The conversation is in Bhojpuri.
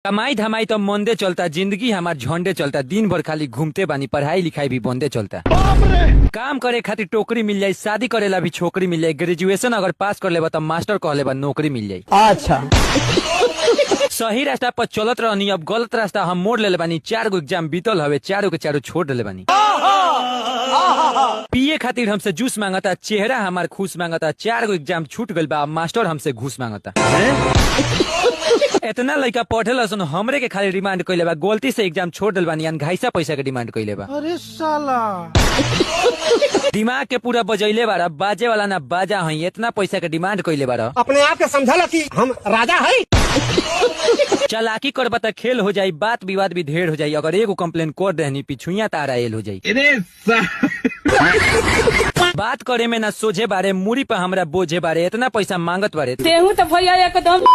कमाई धमाई तो मंदे चलता, जिंदगी हमार झंडे चलता, दिन भर खाली घूमते बानी, पढ़ाई लिखाई भी बंदे चलता। काम करे खातिर टोकरी मिल जाये, शादी करेला भी छोकरी मिल जाये, ग्रेजुएशन अगर पास कर लेबा तो मास्टर कह लेबा नौकरी मिल जाये। अच्छा सही रास्ता पर चलत रहनी, अब गलत रास्ता हम मोड़ ले बानी। 4 गो एग्जाम बीतल हवे, 4 के 4 छोड़ ले बानी। पिए खातिर हमसे जूस मांगता, चेहरा हमार खुश मांगता। 4 गो एग्जाम छूट गइल बा, मास्टर हमसे घूस मांगता। इतना लड़का पढ़े लन, हमरे के खाली डिमांड कइले बा, गलती से एग्जाम छोड़ दिल बानी, घाइसा पैसा के डिमांड कइले बा। अरे साला दिमाग के पूरा बजैले बारा, बाजे वाला ना बाजा हई, इतना पैसा के डिमांड कइले बारा। अपने आप के समझला कि हम राजा है। चालाकी करबा त खेल हो जाई, बात विवाद भी ढेर हो जाई। अगर एगो कंप्लेन कर देनी पिछुइया तारा एल हो जाई। बात करे में ना सोझे बारे, मुड़ी पे हमरा बोझे बारे, इतना पैसा मांगत बारे। देहू तो भैया एकदम